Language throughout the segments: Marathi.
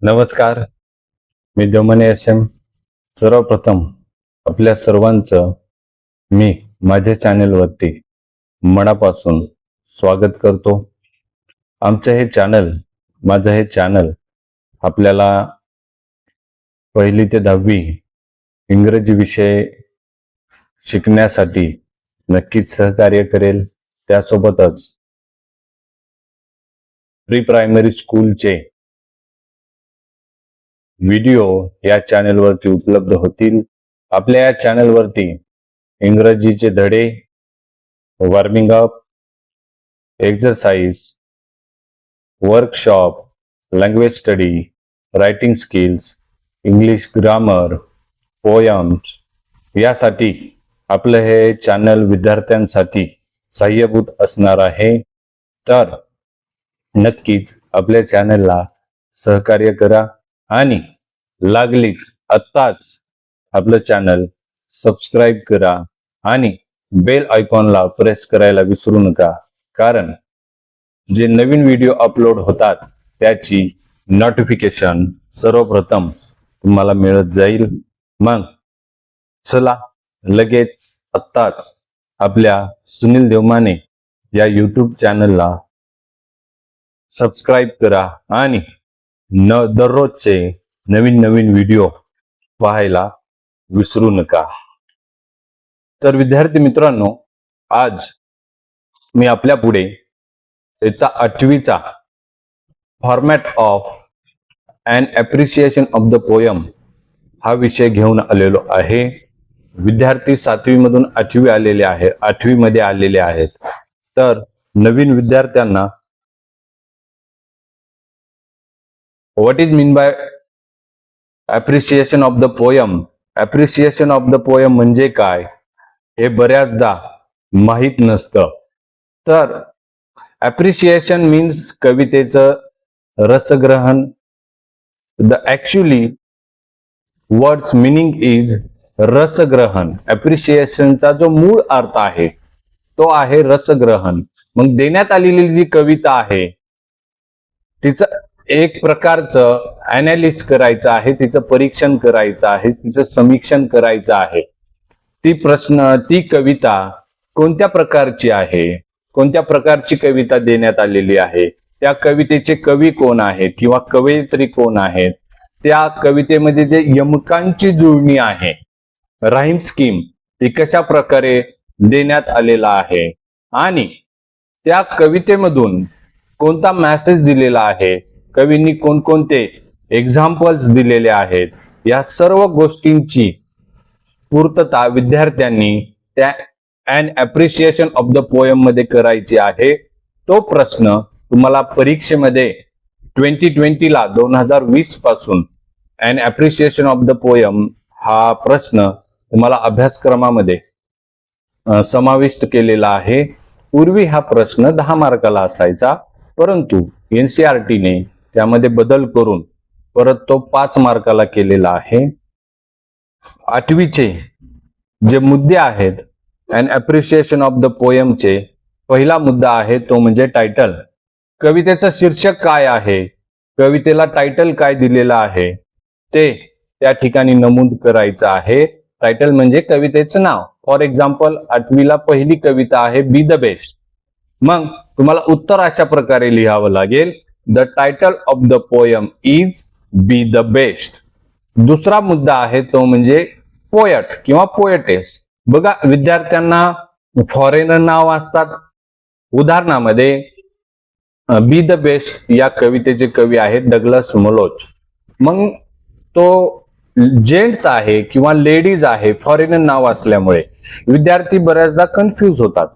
नमस्कार, मी देवमने एस.एम. सर्वप्रथम आपल्या सर्वांचं मी माझ्या चॅनलवरती मनापासून स्वागत करतो. माझं हे चॅनल आपल्याला 1ली ते 10वी इंग्रजी विषय शिकण्यासाठी नक्कीच सहकार्य करेल. त्यासोबतच प्री प्रायमरी स्कूलचे व्हिडिओ या चॅनलवरती उपलब्ध होतील. आपल्या या चॅनलवरती इंग्रजीचे धडे, warming up, exercise, workshop, language study, writing skills, English grammar, poems यासाठी आपलं हे चॅनल विद्यार्थ्यांसाठी सहाय्यभूत असणार आहे. तर नक्कीच आपल्या चॅनलला सहकार्य करा आणि लागलीच आत्ताच आपलं चॅनल सबस्क्राईब करा आणि बेल आयकॉनला प्रेस करायला विसरू नका, कारण जे नवीन व्हिडिओ अपलोड होतात त्याची नोटिफिकेशन सर्वप्रथम तुम्हाला मिळत जाईल. मग चला लगेच आत्ताच आपल्या सुनील देवमाने या यूट्यूब चॅनलला सबस्क्राईब करा आणि दररोजचे नवीन व्हिडिओ पाहायला विसरू नका. तर विद्यार्थी मित्रांनो, आज मी आपल्या पुढे इयत्ता 8वीचा format of and appreciation of the poem हा विषय घेऊन आलेलो आहे. विद्यार्थी 7वी मधून 8वी मध्ये आलेले आहेत. तर नवीन विद्यार्थ्यांना what is mean by appreciation of the poem, appreciation of the poem म्हणजे काय हे बऱ्याचदा माहीत नसतं. तर ॲप्रिशिएशन मीन्स कवितेचं रसग्रहण. The actually words meaning is रसग्रहण. ॲप्रिशिएशनचा जो मूळ अर्थ आहे तो आहे रसग्रहण. मग देण्यात आलेली जी कविता आहे तिचं एक प्रकारचं ॲनालिसिस करायचं आहे, तिचं परीक्षण करायचं आहे, तिचं समीक्षण करायचं आहे. ती कविता कोणत्या प्रकारची आहे, कोणत्या प्रकारची कविता देण्यात आलेली आहे, त्या कवितेचे कवी कोण आहेत किंवा कवयित्री कोण आहेत, त्या कवितेमध्ये जे यमकांची जुळणी आहे, राईम स्कीम ती कशा प्रकारे देण्यात आलेला आहे आणि त्या कवितेमधून कोणता मेसेज दिलेला आहे, कवींनी कोणकोणते एक्झाम्पल्स दिलेले आहेत, या सर्व गोष्टींची पूर्तता विद्यार्थ्यांनी त्या and appreciation of the poem मध्ये करायची आहे. तो प्रश्न तुम्हाला परीक्षेमध्ये 2020 पासून and appreciation of the poem हा प्रश्न तुम्हाला अभ्यासक्रमामध्ये समाविष्ट केलेला आहे. पूर्वी हा प्रश्न 10 मार्काला असायचा, परंतु NCERTने त्यामध्ये बदल करून परत तो 5 मार्काला केलेला आहे. 8वीचे जे मुद्दे आहेत अँड ॲप्रिशिएशन ऑफ द पोयमचे, पहिला मुद्दा आहे तो म्हणजे टायटल. कवितेचं शीर्षक काय आहे, कवितेला टायटल काय दिलेलं आहे ते त्या ठिकाणी नमूद करायचं आहे. टायटल म्हणजे कवितेचं नाव. फॉर एक्झाम्पल 8वीला पहिली कविता आहे बी द बेस्ट. मग तुम्हाला उत्तर अशा प्रकारे लिहावं लागेल, the title of the poem is be the best. दुसरा मुद्दा आहे तो म्हणजे पोएट किंवा पोएटेस. बघा, विद्यार्थ्यांना फॉरेनर नाव असतात. उदाहरणामध्ये बी द बेस्ट या कवितेचे कवी आहेत डग्लस मलोच. मग तो जेंट्स आहे किंवा लेडीज आहे, फॉरेनर नाव असल्यामुळे विद्यार्थी बऱ्याचदा कन्फ्यूज होतात.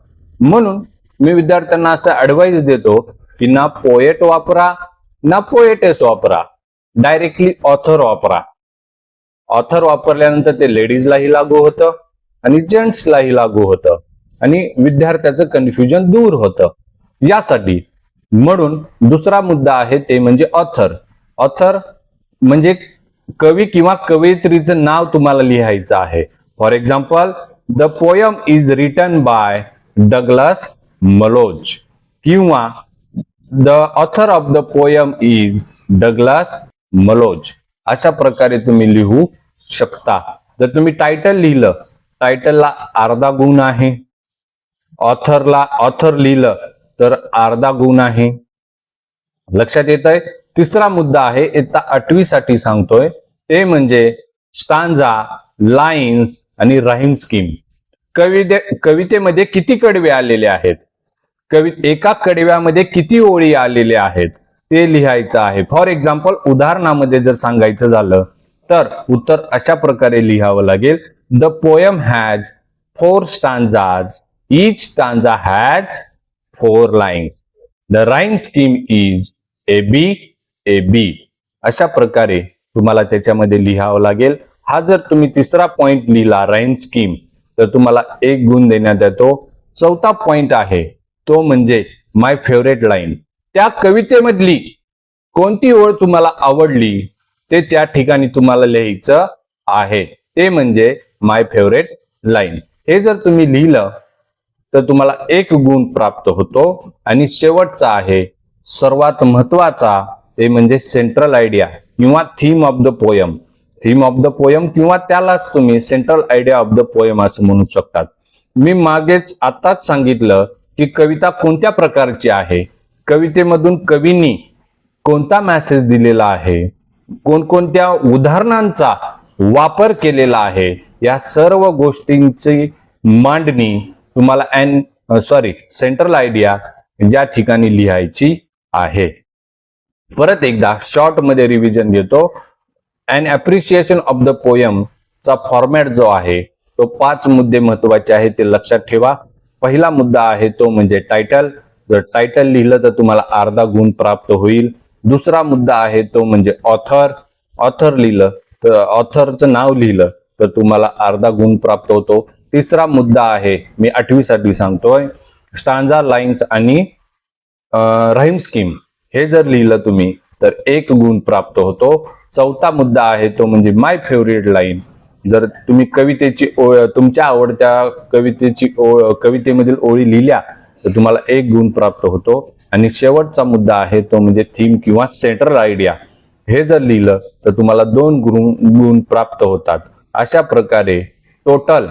म्हणून मी विद्यार्थ्यांना असं ऍडवाइस देतो की ना पोएट वापरा ना पोएटेस वापरा, डायरेक्टली ऑथर वापरा. ऑथर वापरल्यानंतर ते लेडीजलाही लागू होतं आणि जेंट्सलाही लागू होतं आणि विद्यार्थ्याचं कन्फ्युजन दूर होतं. यासाठी म्हणून दुसरा मुद्दा आहे ते म्हणजे ऑथर. ऑथर म्हणजे कवी किंवा कवयित्रीचं नाव तुम्हाला लिहायचं आहे. For example, the poem is written by Douglas Malloch किंवा the author of the poem is Douglas Malloch अशा प्रकारे तुम्ही लिहू शकता. जर तुम्ही टायटल लिहिलं, टायटलला अर्धा गुण आहे. ऑथर लिहिलं तर अर्धा गुण आहे. लक्षात येत आहे. तिसरा मुद्दा आहे इयत्ता 8वी साठी सांगतोय, ते म्हणजे स्टांजा, लाईन्स आणि राईम स्कीम. कवितेमध्ये किती कडवे आलेले आहेत, एका कडव्यामध्ये किती ओळी आलेल्या आहेत ते लिहायचं आहे. फॉर एक्झाम्पल उदाहरणामध्ये जर सांगायचं झालं तर उत्तर अशा प्रकारे लिहावं लागेल. The poem has 4 stanzas, each stanza has 4 lines. The rhyme scheme is A B. अशा प्रकारे तुम्हाला त्याच्यामध्ये लिहावं लागेल. हा जर तुम्ही तिसरा पॉइंट लिहिला राईम स्कीम तर तुम्हाला 1 गुण देण्यात येतो. चौथा पॉइंट आहे तो म्हणजे माय फेवरेट लाईन. त्या कवितेमधली कोणती ओळ तुम्हाला आवडली ते त्या ठिकाणी तुम्हाला लिहायचं आहे, ते म्हणजे माय फेवरेट लाईन. हे जर तुम्ही लिहिलं तर तुम्हाला 1 गुण प्राप्त होतो. आणि शेवटचा आहे सर्वात महत्वाचा, ते म्हणजे सेंट्रल आयडिया किंवा theme of the poem. Theme of the poem किंवा त्यालाच तुम्ही central idea of the poem असं म्हणू शकतात. मी मागेच आताच सांगितलं की कविता कोणत्या प्रकारची आहे, कवितेमधून कवींनी कोणता मेसेज दिलेला आहे, कोणकोणत्या उदाहरणांचा वापर केलेला आहे, या सर्व गोष्टींची मांडणी तुम्हाला सेंट्रल आयडिया या ठिकाणी लिहायची आहे. परत एकदा शॉर्ट मध्ये रिव्हिजन घेतो. अन अप्रिशिएशन ऑफ द पोयम चा फॉर्मॅट जो आहे तो 5 मुद्दे महत्वाचे आहेत, ते लक्षात ठेवा. पहिला मुद्दा आहे तो म्हणजे टायटल. जर टायटल लिहिलं तर तुम्हाला अर्धा गुण प्राप्त होईल. दुसरा मुद्दा आहे तो म्हणजे ऑथर लिहिलं तर ऑथरचं नाव लिहिलं तर तुम्हाला अर्धा गुण प्राप्त होतो. तिसरा मुद्दा आहे, मी 8वी साठी सांगतोय, स्टांजा, लाईन्स आणि राईम स्कीम. हे जर लिहिलं तुम्ही तर 1 गुण प्राप्त होतो. चौथा मुद्दा आहे तो म्हणजे माय फेवरेट लाईन. जर तुम्ही कवितेची तुमच्या आवडत्या कवितेमधील ओळी लिहिल्या तर तुम्हाला 1 गुण प्राप्त होतो. आणि शेवटचा मुद्दा आहे तो म्हणजे थीम किंवा सेंट्रल आयडिया. हे जर लिहिलं तर तुम्हाला 2 गुण प्राप्त होतात. अशा प्रकारे टोटल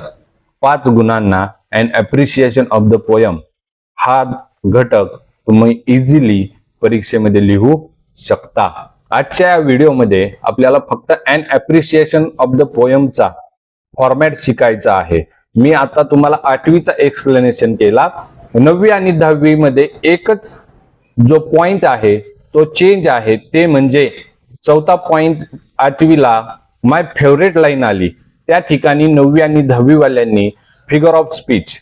5 गुणांना अन अप्रिशिएशन ऑफ द पोयम हा घटक तुम्ही इझिली परीक्षेमध्ये लिहू शकता. आजच्या व्हिडिओमध्ये आपल्याला फक्त अन अप्रिशिएशन ऑफ द पोयमचा फॉर्मॅट शिकायचा आहे. मी आता तुम्हाला 8वीचा एक्सप्लेनेशन केला. 9वी आणि 10वी मध्ये एकच जो पॉइंट आहे तो चेंज आहे, ते म्हणजे चौथा पॉइंट 8वीला माय फेवरेट लाईन आली, त्या ठिकाणी 9वी आणि 10वी वाल्यांनी फिगर ऑफ स्पीच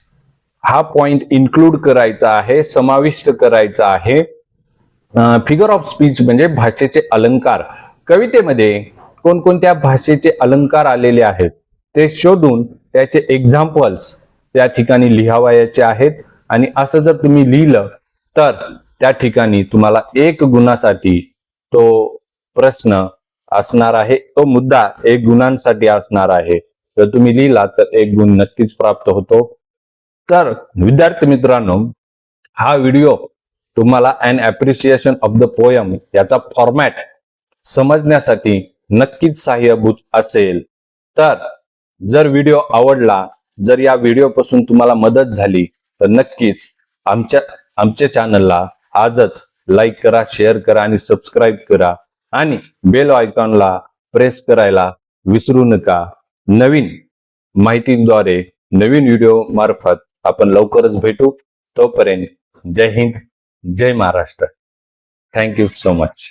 हा पॉइंट इन्क्लूड करायचा आहे, समाविष्ट करायचा आहे. फिगर ऑफ स्पीच म्हणजे भाषेचे अलंकार. कवितेमध्ये कोणकोणत्या भाषेचे अलंकार आलेले आहेत ते शोधून त्याचे एक्झाम्पल्स त्या ठिकाणी लिहावयाचे आहेत. आणि असं जर तुम्ही लिहिलं तर त्या ठिकाणी तुम्हाला 1 गुणासाठी तो प्रश्न असणार आहे, तो मुद्दा 1 गुणांसाठी असणार आहे. जर तुम्ही लिहिला तर 1 गुण नक्कीच प्राप्त होतो. तर विद्यार्थी मित्रांनो, हा व्हिडिओ तुम्हाला अन अप्रिशिएशन ऑफ द पोयम याचा फॉर्मॅट समजण्यासाठी नक्कीच सहाय्यभूत असेल. तर जर व्हिडिओ आवडला, जर या व्हिडिओपासून तुम्हाला मदत झाली तर नक्कीच आमच्या चॅनलला आजच लाईक करा, शेअर करा आणि सबस्क्राईब करा आणि बेल आयकॉनला प्रेस करायला विसरू नका. नवीन माहितीद्वारे नवीन व्हिडिओ मार्फत आपण लवकरच भेटू. तोपर्यंत जय हिंद, जय Maharashtra. Thank you so much.